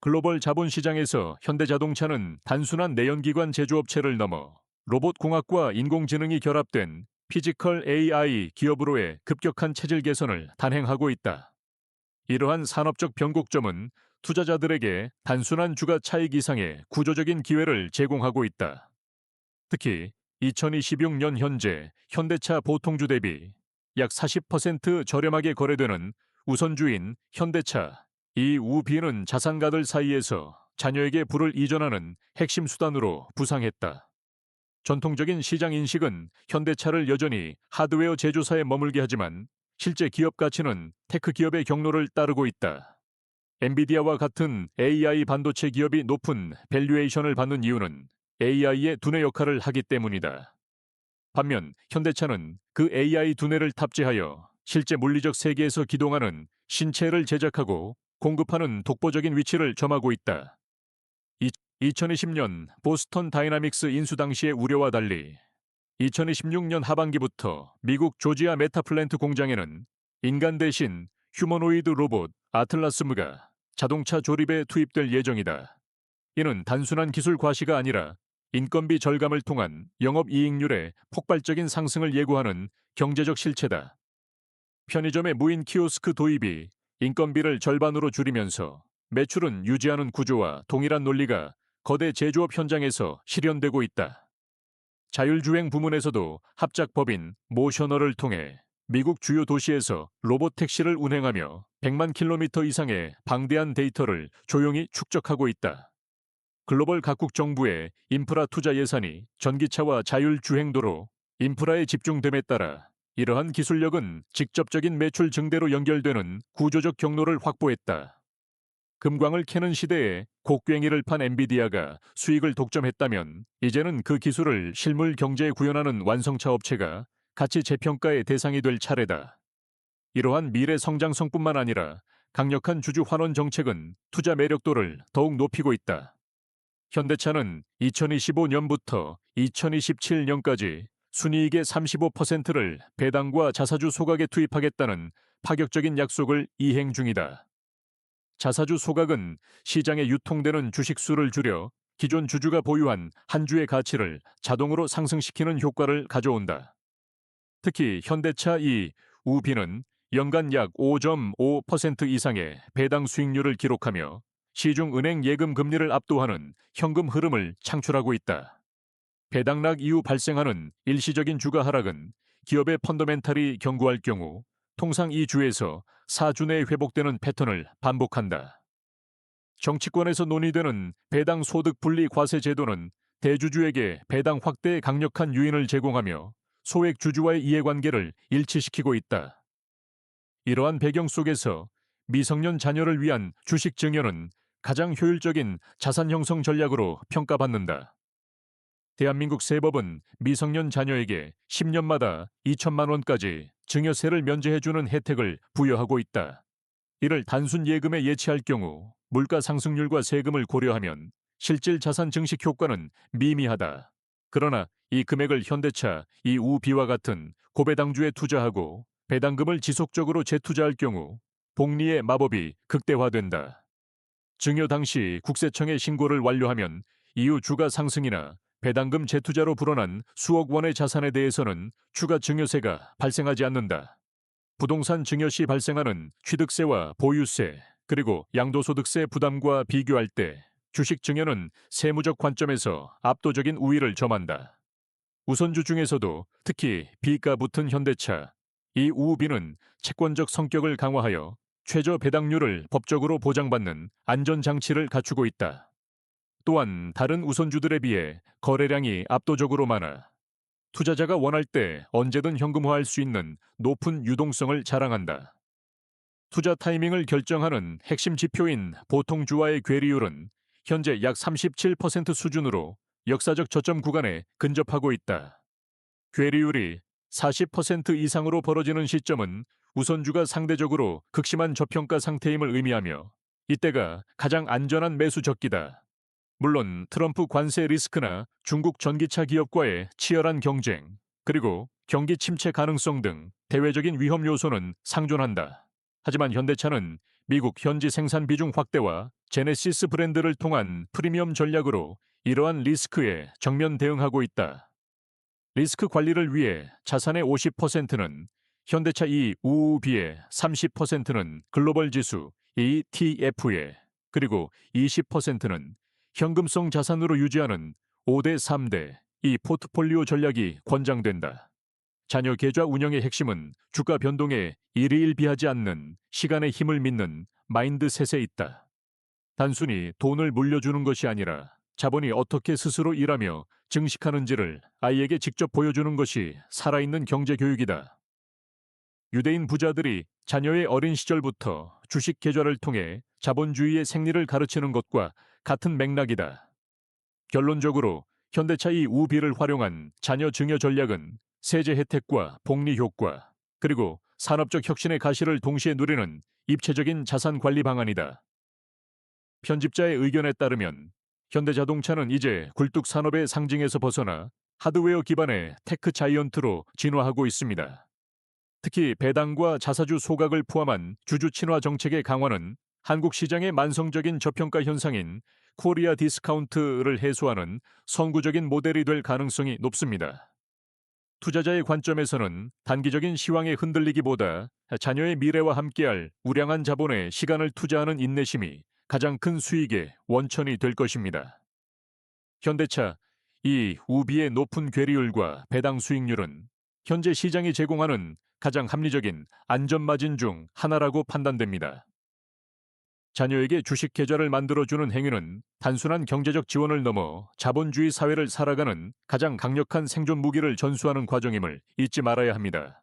글로벌 자본시장에서 현대자동차는 단순한 내연기관 제조업체를 넘어 로봇공학과 인공지능이 결합된 피지컬 AI 기업으로의 급격한 체질 개선을 단행하고 있다. 이러한 산업적 변곡점은 투자자들에게 단순한 주가 차익 이상의 구조적인 기회를 제공하고 있다. 특히 2026년 현재 현대차 보통주 대비 약 40% 저렴하게 거래되는 우선주인 현대차 EUV는 자산가들 사이에서 자녀에게 부를 이전하는 핵심 수단으로 부상했다. 전통적인 시장 인식은 현대차를 여전히 하드웨어 제조사에 머물게 하지만 실제 기업 가치는 테크 기업의 경로를 따르고 있다. 엔비디아와 같은 AI 반도체 기업이 높은 밸류에이션을 받는 이유는 AI의 두뇌 역할을 하기 때문이다. 반면 현대차는 그 AI 두뇌를 탑재하여 실제 물리적 세계에서 기동하는 신체를 제작하고 공급하는 독보적인 위치를 점하고 있다. 2020년 보스턴 다이나믹스 인수 당시의 우려와 달리 2026년 하반기부터 미국 조지아 메타플랜트 공장에는 인간 대신 휴머노이드 로봇 아틀라스무가 자동차 조립에 투입될 예정이다. 이는 단순한 기술 과시가 아니라 인건비 절감을 통한 영업이익률의 폭발적인 상승을 예고하는 경제적 실체다. 편의점의 무인 키오스크 도입이 인건비를 절반으로 줄이면서 매출은 유지하는 구조와 동일한 논리가 거대 제조업 현장에서 실현되고 있다. 자율주행 부문에서도 합작법인 모셔널을 통해 미국 주요 도시에서 로봇 택시를 운행하며 100만 킬로미터 이상의 방대한 데이터를 조용히 축적하고 있다. 글로벌 각국 정부의 인프라 투자 예산이 전기차와 자율주행도로 인프라에 집중됨에 따라 이러한 기술력은 직접적인 매출 증대로 연결되는 구조적 경로를 확보했다. 금광을 캐는 시대에 곡괭이를 판 엔비디아가 수익을 독점했다면 이제는 그 기술을 실물 경제에 구현하는 완성차 업체가 가치 재평가의 대상이 될 차례다. 이러한 미래 성장성뿐만 아니라 강력한 주주 환원 정책은 투자 매력도를 더욱 높이고 있다. 현대차는 2025년부터 2027년까지 순이익의 35%를 배당과 자사주 소각에 투입하겠다는 파격적인 약속을 이행 중이다. 자사주 소각은 시장에 유통되는 주식수를 줄여 기존 주주가 보유한 한 주의 가치를 자동으로 상승시키는 효과를 가져온다. 특히 현대차 우비는 연간 약 5.5% 이상의 배당 수익률을 기록하며 시중 은행 예금 금리를 압도하는 현금 흐름을 창출하고 있다. 배당락 이후 발생하는 일시적인 주가 하락은 기업의 펀더멘탈이 견고할 경우 통상 2주에서 4주 내에 회복되는 패턴을 반복한다. 정치권에서 논의되는 배당 소득 분리 과세 제도는 대주주에게 배당 확대에 강력한 유인을 제공하며 소액 주주와의 이해관계를 일치시키고 있다. 이러한 배경 속에서 미성년 자녀를 위한 주식 증여는 가장 효율적인 자산 형성 전략으로 평가받는다. 대한민국 세법은 미성년 자녀에게 10년마다 2천만 원까지 증여세를 면제해주는 혜택을 부여하고 있다. 이를 단순 예금에 예치할 경우 물가 상승률과 세금을 고려하면 실질 자산 증식 효과는 미미하다. 그러나 이 금액을 현대차 우비와 같은 고배당주에 투자하고 배당금을 지속적으로 재투자할 경우 복리의 마법이 극대화된다. 증여 당시 국세청에 신고를 완료하면 이후 주가 상승이나 배당금 재투자로 불어난 수억 원의 자산에 대해서는 추가 증여세가 발생하지 않는다. 부동산 증여 시 발생하는 취득세와 보유세, 그리고 양도소득세 부담과 비교할 때 주식 증여는 세무적 관점에서 압도적인 우위를 점한다. 우선주 중에서도 특히 B가 붙은 현대차 우비는 채권적 성격을 강화하여 최저 배당률을 법적으로 보장받는 안전장치를 갖추고 있다. 또한 다른 우선주들에 비해 거래량이 압도적으로 많아 투자자가 원할 때 언제든 현금화할 수 있는 높은 유동성을 자랑한다. 투자 타이밍을 결정하는 핵심 지표인 보통주와의 괴리율은 현재 약 37% 수준으로 역사적 저점 구간에 근접하고 있다. 괴리율이 40% 이상으로 벌어지는 시점은 우선주가 상대적으로 극심한 저평가 상태임을 의미하며 이때가 가장 안전한 매수 적기다. 물론 트럼프 관세 리스크나 중국 전기차 기업과의 치열한 경쟁, 그리고 경기 침체 가능성 등 대외적인 위험 요소는 상존한다. 하지만 현대차는 미국 현지 생산 비중 확대와 제네시스 브랜드를 통한 프리미엄 전략으로 이러한 리스크에 정면 대응하고 있다. 리스크 관리를 위해 자산의 50%는 현대차 우비에 30%는 글로벌 지수 ETF에 그리고 20%는 현금성 자산으로 유지하는 5대 3대 이 포트폴리오 전략이 권장된다. 자녀 계좌 운영의 핵심은 주가 변동에 일희일비하지 않는 시간의 힘을 믿는 마인드셋에 있다. 단순히 돈을 물려주는 것이 아니라 자본이 어떻게 스스로 일하며 증식하는지를 아이에게 직접 보여주는 것이 살아있는 경제 교육이다. 유대인 부자들이 자녀의 어린 시절부터 주식 계좌를 통해 자본주의의 생리를 가르치는 것과 같은 맥락이다. 결론적으로 현대차 우비를 활용한 자녀 증여 전략은 세제 혜택과 복리 효과, 그리고 산업적 혁신의 가시를 동시에 누리는 입체적인 자산 관리 방안이다. 편집자의 의견에 따르면 현대자동차는 이제 굴뚝 산업의 상징에서 벗어나 하드웨어 기반의 테크 자이언트로 진화하고 있습니다. 특히 배당과 자사주 소각을 포함한 주주 친화 정책의 강화는 한국 시장의 만성적인 저평가 현상인 코리아 디스카운트를 해소하는 선구적인 모델이 될 가능성이 높습니다. 투자자의 관점에서는 단기적인 시황에 흔들리기보다 자녀의 미래와 함께할 우량한 자본에 시간을 투자하는 인내심이 가장 큰 수익의 원천이 될 것입니다. 현대차 우비의 높은 괴리율과 배당 수익률은 현재 시장이 제공하는 가장 합리적인 안전마진 중 하나라고 판단됩니다. 자녀에게 주식 계좌를 만들어주는 행위는 단순한 경제적 지원을 넘어 자본주의 사회를 살아가는 가장 강력한 생존 무기를 전수하는 과정임을 잊지 말아야 합니다.